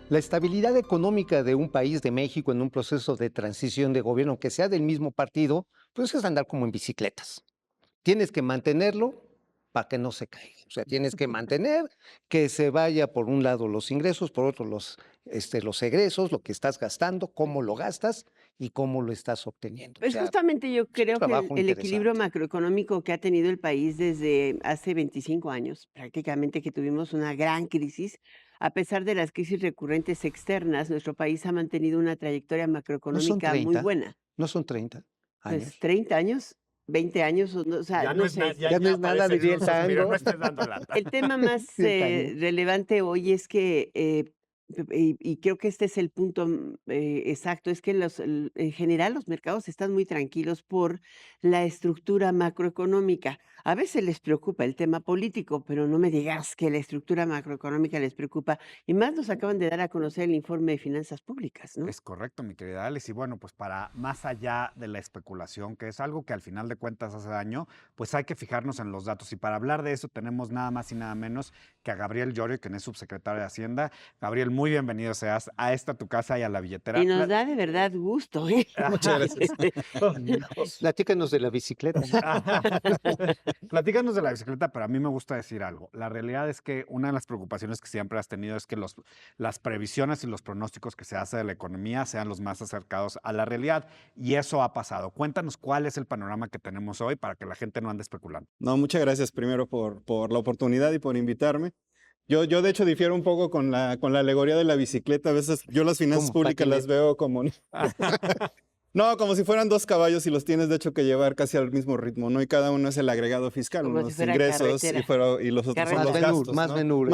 La estabilidad económica de un país, de México, en un proceso de transición de gobierno, aunque sea del mismo partido, pues es andar como en bicicletas. Tienes que mantenerlo para que no se caiga. O sea, tienes que mantener que se vaya por un lado los ingresos, por otro los egresos, lo que estás gastando, cómo lo gastas y cómo lo estás obteniendo. O Pues sea, justamente yo es un creo que trabajo el equilibrio interesante. macroeconómico que ha tenido el país desde hace 25 años, prácticamente que tuvimos una gran crisis, a pesar de las crisis recurrentes externas, nuestro país ha mantenido una trayectoria No son macroeconómica muy 30, buena. no son 30 Pues años. 30 años, 20 años, o sea, Ya no no es, sé. Ya no es nada, parece diría el iluso, mira, no tango. estés dando lata. El tema más Sí, el tango. relevante hoy es que, y creo que este es el punto exacto, es que en general los mercados están muy tranquilos por la estructura macroeconómica. A veces les preocupa el tema político, pero no me digas que la estructura macroeconómica les preocupa. Y más nos acaban de dar a conocer el informe de finanzas públicas, ¿no? Es correcto, mi querida Alice. Y bueno, pues para más allá de la especulación, que es algo que al final de cuentas hace daño, pues hay que fijarnos en los datos. Y para hablar de eso tenemos nada más y nada menos que a Gabriel Llorio, quien es subsecretario de Hacienda. Gabriel, muy bienvenido seas a esta tu casa y a la billetera. Y nos da de verdad gusto, ¿eh? Muchas gracias. Platícanos de la bicicleta. Platícanos de la bicicleta, pero a mí me gusta decir algo. La realidad es que una de las preocupaciones que siempre has tenido es que las previsiones y los pronósticos que se hace de la economía sean los más acercados a la realidad. Y eso ha pasado. Cuéntanos cuál es el panorama que tenemos hoy para que la gente no ande especulando. No, muchas gracias primero por la oportunidad y por invitarme. Yo de hecho difiero un poco con la alegoría de la bicicleta. A veces yo las finanzas ¿Cómo? públicas las veo como... No, como si fueran dos caballos y los tienes de hecho que llevar casi al mismo ritmo, ¿no? Y cada uno es el agregado fiscal, Como si unos fuera ingresos carretera. y los otros son Carretera. los Más gastos, más ¿no? menú.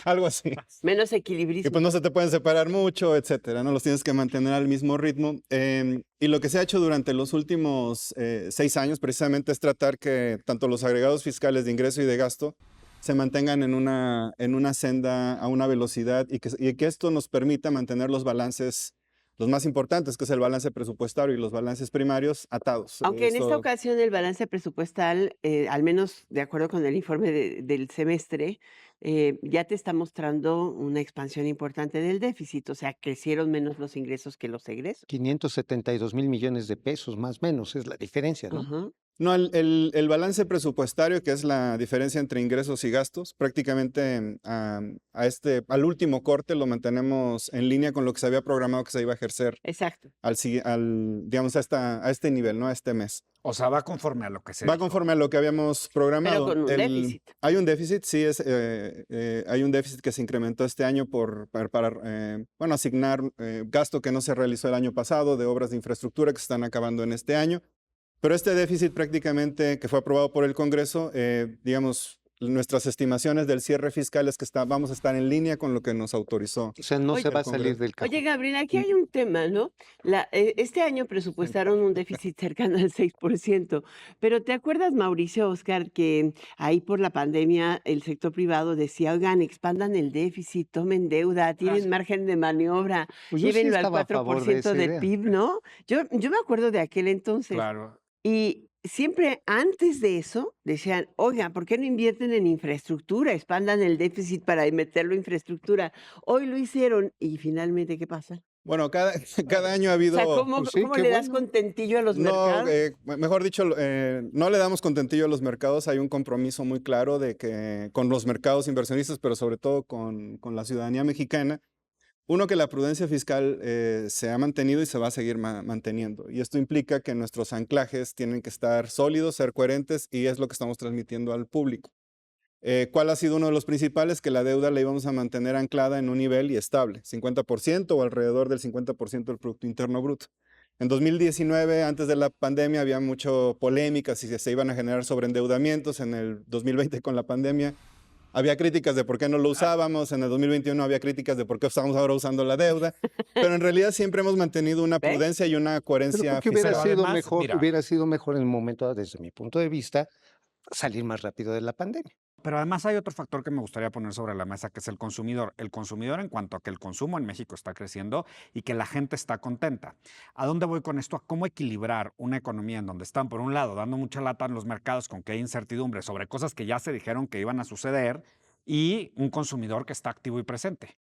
Algo así. Menos Y equilibrismo. pues no se te pueden separar mucho, etcétera, ¿no? Los tienes que mantener al mismo ritmo. Y lo que se ha hecho durante los últimos 6 años precisamente es tratar que tanto los agregados fiscales de ingreso y de gasto se mantengan en una senda a una velocidad y que esto nos permita mantener los balances, los más importantes, que es el balance presupuestario y los balances primarios, atados. Aunque en esta Esto- ocasión el balance presupuestal, al menos de acuerdo con el informe del semestre, ya te está mostrando una expansión importante del déficit, o sea, crecieron menos los ingresos que los egresos. 572,000 millones de pesos, más o menos, es la diferencia, ¿no? Ajá. No, el balance presupuestario, que es la diferencia entre ingresos y gastos, prácticamente al último corte lo mantenemos en línea con lo que se había programado que se iba a ejercer Exacto. digamos, a este nivel, ¿no? A este mes. O sea, va conforme a lo que se Va dijo. conforme a lo que habíamos programado. Pero con un déficit. Hay un déficit, sí, hay un déficit que se incrementó este año para asignar gasto que no se realizó el año pasado de obras de infraestructura que se están acabando en este año. Pero este déficit prácticamente que fue aprobado por el Congreso, digamos, nuestras estimaciones del cierre fiscal es que vamos a estar en línea con lo que nos autorizó. O sea, no Oye, se va a el salir Congreso. del cajón. Oye, Gabriel, aquí hay un tema, ¿no? Este año presupuestaron un déficit cercano al 6%, pero ¿te acuerdas, Mauricio, Oscar, que ahí por la pandemia el sector privado decía, oigan, expandan el déficit, tomen deuda, tienen margen de maniobra, Pues yo sí llévenlo al estaba a favor de 4% esa del idea. PIB, ¿no? Yo me acuerdo de aquel entonces. Claro. Y siempre antes de eso decían, oigan, ¿por qué no invierten en infraestructura? Expandan el déficit para meterlo en infraestructura. Hoy lo hicieron y finalmente, ¿qué pasa? Bueno, cada año ha O habido... sea, ¿cómo, Pues sí, cómo qué le das bueno. contentillo a los No, mercados? mejor dicho, no le damos contentillo a los mercados. Hay un compromiso muy claro con los mercados inversionistas, pero sobre todo con la ciudadanía mexicana. Uno, que la prudencia fiscal se ha mantenido y se va a seguir manteniendo. Y esto implica que nuestros anclajes tienen que estar sólidos, ser coherentes, y es lo que estamos transmitiendo al público. ¿Cuál ha sido uno de los principales? Que la deuda la íbamos a mantener anclada en un nivel y estable, 50% o alrededor del 50% del Producto Interno Bruto. En 2019, antes de la pandemia, había mucha polémica si se iban a generar sobreendeudamientos. En el 2020, con la pandemia, había críticas de por qué no lo usábamos. En el 2021 había críticas de por qué estamos ahora usando la deuda. Pero en realidad siempre hemos mantenido una ¿Ves? prudencia y una Pero coherencia creo que hubiera fiscal. sido además, mejor, mira. hubiera sido mejor en el momento, desde mi punto de vista, salir más rápido de la pandemia. Pero además hay otro factor que me gustaría poner sobre la mesa, que es el consumidor. El consumidor en cuanto a que el consumo en México está creciendo y que la gente está contenta. ¿A dónde voy con esto? A cómo equilibrar una economía en donde están, por un lado, dando mucha lata en los mercados con que hay incertidumbre sobre cosas que ya se dijeron que iban a suceder y un consumidor que está activo y presente.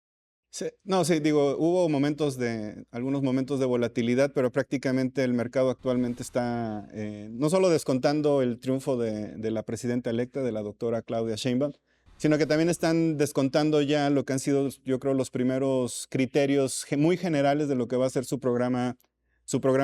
Sí, no, sí, digo, hubo algunos momentos de volatilidad, pero prácticamente el mercado actualmente está no solo descontando el triunfo de la presidenta electa, de la doctora Claudia Sheinbaum, sino que también están descontando ya lo que han sido, yo creo, los primeros criterios muy generales de lo que va a ser su programa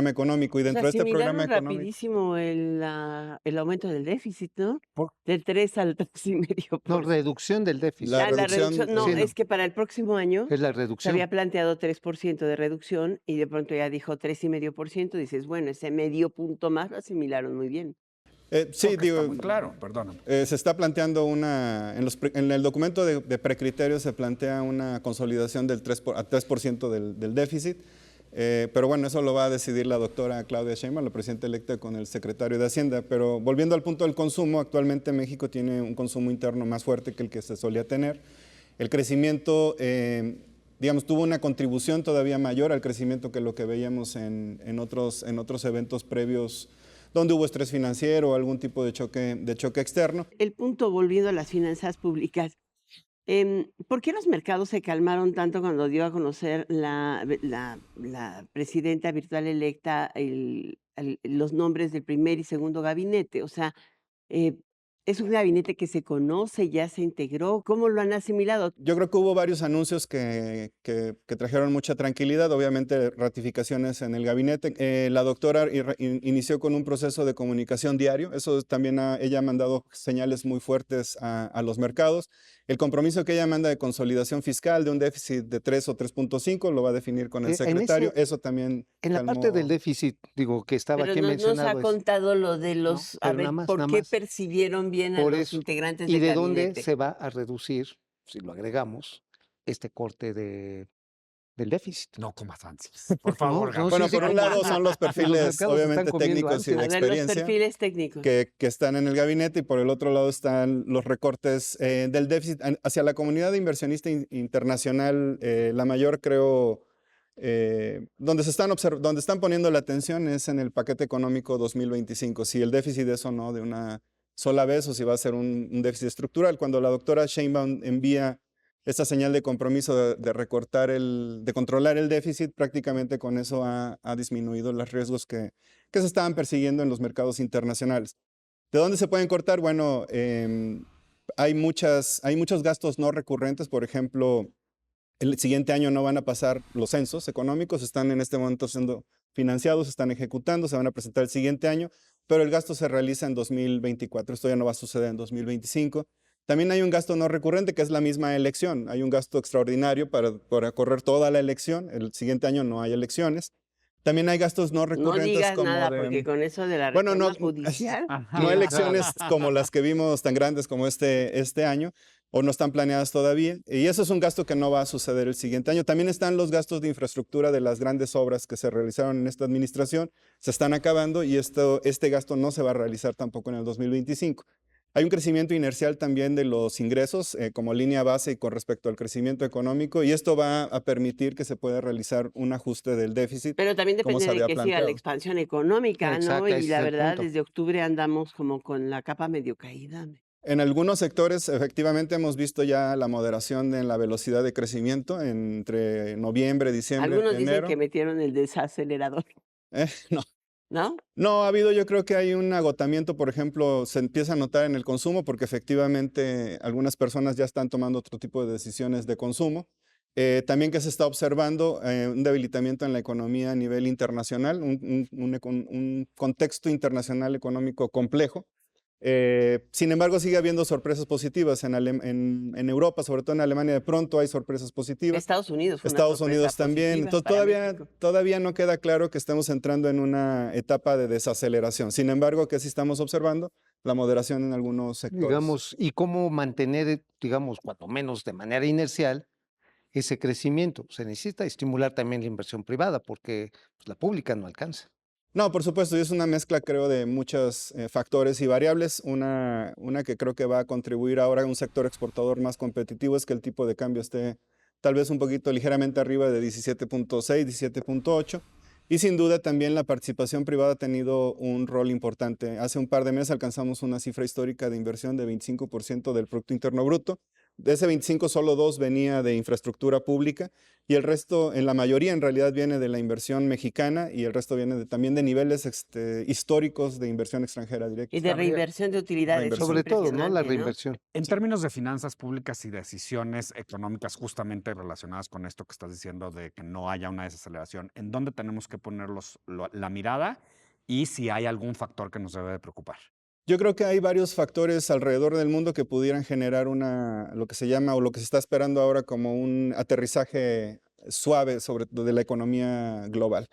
económico. Y Pues dentro de este programa asimilaron económico, rapidísimo el aumento del déficit, ¿no? Por- Del 3 al 3,5%. No, reducción del déficit. la La reducción, reducción, no, Sí, no, es que para el próximo año es la se reducción. había planteado 3% de reducción y de pronto ya dijo 3,5%. Dices, bueno, ese medio punto más lo asimilaron muy bien. sí, Porque digo, está muy claro, perdóname. se está planteando en el documento de precriterios se plantea una consolidación del 3% del déficit, pero bueno, eso lo va a decidir la doctora Claudia Sheinbaum, la presidenta electa, con el secretario de Hacienda. Pero volviendo al punto del consumo, actualmente México tiene un consumo interno más fuerte que el que se solía tener. El crecimiento, digamos, tuvo una contribución todavía mayor al crecimiento que lo que veíamos en otros eventos previos donde hubo estrés financiero o algún tipo de choque externo. El punto, volviendo a las finanzas públicas, ¿por qué los mercados se calmaron tanto cuando dio a conocer la presidenta virtual electa los nombres del primer y segundo gabinete? O sea, eh, es un gabinete que se conoce, ya se integró. ¿Cómo lo han asimilado? Yo creo que hubo varios anuncios que trajeron mucha tranquilidad, obviamente ratificaciones en el gabinete. La doctora inició con un proceso de comunicación diario, eso también ella ha mandado señales muy fuertes a los mercados. El compromiso que ella manda de consolidación fiscal de un déficit de 3 o 3,5 lo va a definir con el En secretario, eso también En la parte del calmó. déficit, digo, que estaba Pero aquí no nos ha mencionado, es, contado lo de ¿no? los, a Pero ver, nada ¿por más, qué percibieron bien a por los eso. integrantes ¿Y del de dónde gabinete? se va a reducir, si lo agregamos, este corte del déficit? No comas ansias. Por No, favor, no, Gabriel. Bueno, sí, sí, por un como lado son los los perfiles mercados están obviamente comiendo técnicos y de ansias. A ver, los experiencia perfiles técnicos. que están en el gabinete, y por el otro lado están los recortes del déficit hacia la comunidad de inversionista internacional. La mayor, creo, donde están poniendo la atención es en el paquete económico 2025, si el déficit es o no de una sola vez o si va a ser un déficit estructural. Cuando la doctora Sheinbaum envía esta señal de compromiso de controlar el déficit, prácticamente con eso ha disminuido los riesgos que se estaban persiguiendo en los mercados internacionales. ¿De dónde se pueden cortar? Bueno, hay muchos gastos no recurrentes. Por ejemplo, el siguiente año no van a pasar los censos económicos, están en este momento siendo financiados, están ejecutando, se van a presentar el siguiente año, pero el gasto se realiza en 2024, esto ya no va a suceder en 2025. También hay un gasto no recurrente, que es la misma elección. Hay un gasto extraordinario para correr toda la elección. El siguiente año no hay elecciones. También hay gastos no No recurrentes digas como nada, porque de... con eso de la Bueno, reforma no, judicial, no Sí, elecciones como las que vimos tan grandes como este año, o no están planeadas todavía. Y eso es un gasto que no va a suceder el siguiente año. También están los gastos de infraestructura de las grandes obras que se realizaron en esta administración, se están acabando y este gasto no se va a realizar tampoco en el 2025. Hay un crecimiento inercial también de los ingresos como línea base y con respecto al crecimiento económico, y esto va a permitir que se pueda realizar un ajuste del déficit pero también como depende se de había que siga la planteado. expansión económica, ¿no? Exacto, Y ese la es el verdad, punto. desde octubre andamos como con la capa medio caída. En algunos sectores, efectivamente, hemos visto ya la moderación en la velocidad de crecimiento entre noviembre, diciembre, Algunos dicen que enero. metieron el desacelerador, No, ¿no? no, ha habido, yo creo que hay un agotamiento, por ejemplo, se empieza a notar en el consumo porque efectivamente algunas personas ya están tomando otro tipo de decisiones de consumo. También que se está observando un debilitamiento en la economía a nivel internacional, un contexto internacional económico complejo. Sin embargo, sigue habiendo sorpresas positivas en Europa, sobre todo en Alemania. De pronto hay sorpresas positivas. Estados Unidos fue una Estados sorpresa Unidos también. positiva Entonces, para México. todavía no queda claro que estemos entrando en una etapa de desaceleración. Sin embargo, que sí estamos observando la moderación en algunos sectores. Digamos, y cómo mantener, digamos, cuanto menos de manera inercial, ese crecimiento. Se necesita estimular también la inversión privada porque pues, la pública no alcanza. No, por supuesto, y es una mezcla, creo, de muchos factores y variables. Una que creo que va a contribuir ahora a un sector exportador más competitivo es que el tipo de cambio esté tal vez un poquito ligeramente arriba de 17.6, 17.8. Y sin duda también la participación privada ha tenido un rol importante. Hace un par de meses alcanzamos una cifra histórica de inversión de 25% del Producto Interno Bruto. De ese 25, solo 2 venía de infraestructura pública y el resto, en la mayoría en realidad, viene de la inversión mexicana y el resto viene también de niveles históricos de inversión extranjera directa. Y de reinversión de utilidades. Reinversión. Sobre todo, ¿no? La Impresionante, ¿no? reinversión. En términos de finanzas públicas y decisiones económicas justamente relacionadas con esto que estás diciendo de que no haya una desaceleración, ¿en dónde tenemos que poner la mirada y si hay algún factor que nos debe de preocupar? Yo creo que hay varios factores alrededor del mundo que pudieran generar lo que se llama o lo que se está esperando ahora como un aterrizaje suave de la economía global.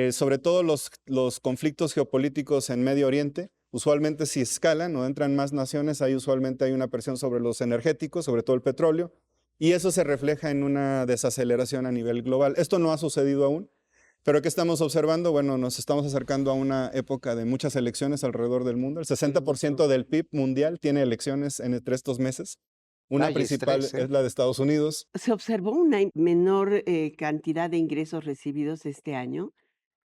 Sobre todo los conflictos geopolíticos en Medio Oriente, usualmente si escalan o entran más naciones, usualmente hay una presión sobre los energéticos, sobre todo el petróleo, y eso se refleja en una desaceleración a nivel global. Esto no ha sucedido aún. Pero ¿qué estamos observando? Bueno, nos estamos acercando a una época de muchas elecciones alrededor del mundo. El 60% del PIB mundial tiene elecciones entre estos meses. Una Vaya principal estrés, ¿eh? es la de Estados Unidos. Se observó una menor cantidad de ingresos recibidos este año.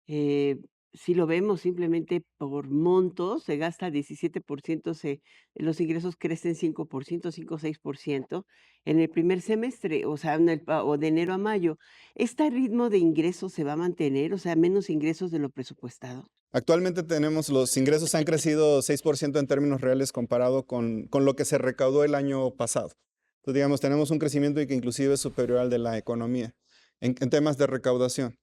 Si lo vemos simplemente por montos, se gasta 17%, los ingresos crecen 5%, 5 o 6% en el primer semestre, o sea, o de enero a mayo. ¿Este ritmo de ingresos se va a mantener? O sea, menos ingresos de lo presupuestado. Actualmente los ingresos han crecido 6% en términos reales comparado con lo que se recaudó el año pasado. Entonces, digamos, tenemos un crecimiento que inclusive es superior al de la economía en temas de recaudación.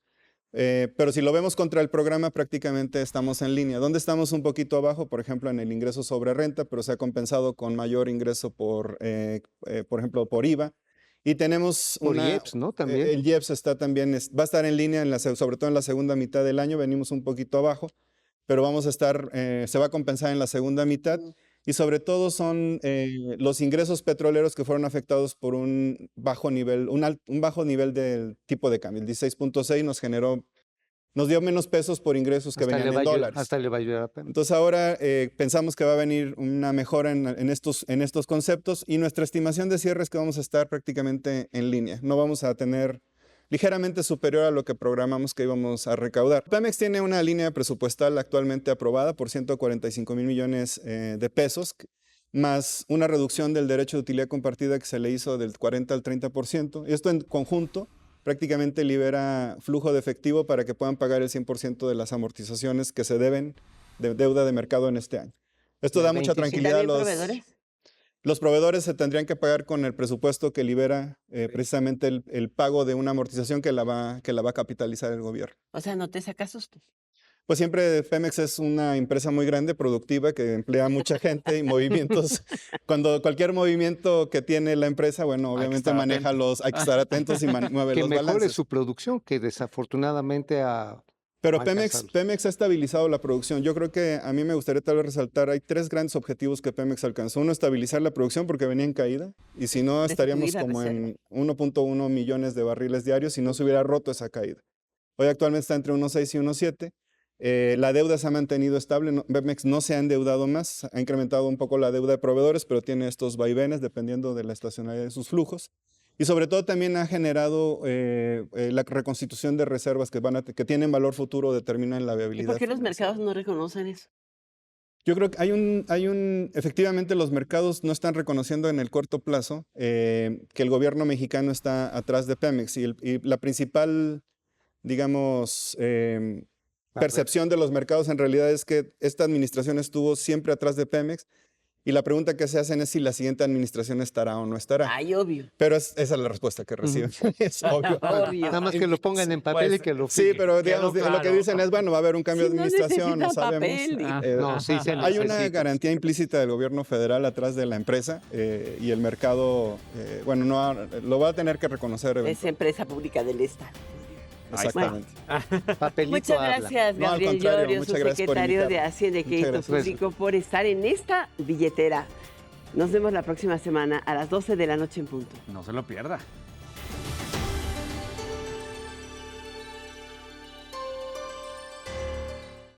Pero si lo vemos contra el programa, prácticamente estamos en línea. ¿Dónde estamos un poquito abajo? Por ejemplo, en el ingreso sobre renta, pero se ha compensado con mayor ingreso por ejemplo, por IVA. Y tenemos Por IEPS, ¿no? También. el IEPS está también, va a estar en línea, sobre todo en la segunda mitad del año. Venimos un poquito abajo, pero vamos a estar, se va a compensar en la segunda mitad. Y sobre todo son los ingresos petroleros que fueron afectados por un bajo nivel del tipo de cambio. El 16.6 nos dio menos pesos por ingresos que venían en dólares. Hasta le va a ayudar la pena. Entonces ahora pensamos que va a venir una mejora en estos conceptos y nuestra estimación de cierre es que vamos a estar prácticamente en línea. No vamos a tener ligeramente superior a lo que programamos que íbamos a recaudar. Pemex tiene una línea presupuestal actualmente aprobada por 145,000 millones de pesos, más una reducción del derecho de utilidad compartida que se le hizo del 40 al 30%. Esto en conjunto prácticamente libera flujo de efectivo para que puedan pagar el 100% de las amortizaciones que se deben de deuda de mercado en este año. Esto da mucha 25. tranquilidad a ¿Proveedores? los proveedores. Se tendrían que pagar con el presupuesto que libera precisamente el pago de una amortización que la va a capitalizar el gobierno. O sea, no te sacas sustos. Pues siempre Pemex es una empresa muy grande, productiva, que emplea mucha gente y movimientos. Cuando cualquier movimiento que tiene la empresa, bueno, obviamente hay que estar atentos y mueve Que los mejore balances. su producción, que desafortunadamente Pero no Pemex ha estabilizado la producción. Yo creo que a mí me gustaría tal vez resaltar, hay 3 grandes objetivos que Pemex alcanzó. Uno, estabilizar la producción porque venía en caída. Y si no, estaríamos como en 1.1 millones de barriles diarios si no se hubiera roto esa caída. Hoy actualmente está entre 1.6 y 1.7. La deuda se ha mantenido estable. Pemex no se ha endeudado más. Ha incrementado un poco la deuda de proveedores, pero tiene estos vaivenes dependiendo de la estacionalidad de sus flujos. Y sobre todo también ha generado la reconstitución de reservas que tienen valor futuro, determinan la ¿Y viabilidad. por qué los financiera. mercados no reconocen eso? Yo creo que efectivamente los mercados no están reconociendo en el corto plazo que el gobierno mexicano está atrás de Pemex y la principal, digamos, percepción de los mercados en realidad es que esta administración estuvo siempre atrás de Pemex. Y la pregunta que se hacen es si la siguiente administración estará o no estará. Ay, obvio. Pero esa es la respuesta que reciben. Es obvio. Obvio. Nada más que lo pongan en papel y que lo Sí, firmen. pero digamos, lo que dicen es, bueno, va a haber un cambio Si de no administración, no necesitan sabemos. papel. No, sí se Hay una necesita. garantía implícita del gobierno federal atrás de la empresa y el mercado, bueno, lo va a tener que reconocer. Es empresa pública del Estado. Exactamente. Papelito Muchas habla. gracias, No, al Gabriel contrario, Llorio, muchas su gracias por secretario de invitarme. Hacienda y Muchas Crédito gracias. Público, por estar en esta billetera. Nos vemos la próxima semana a las 12 de la noche en punto. No se lo pierda.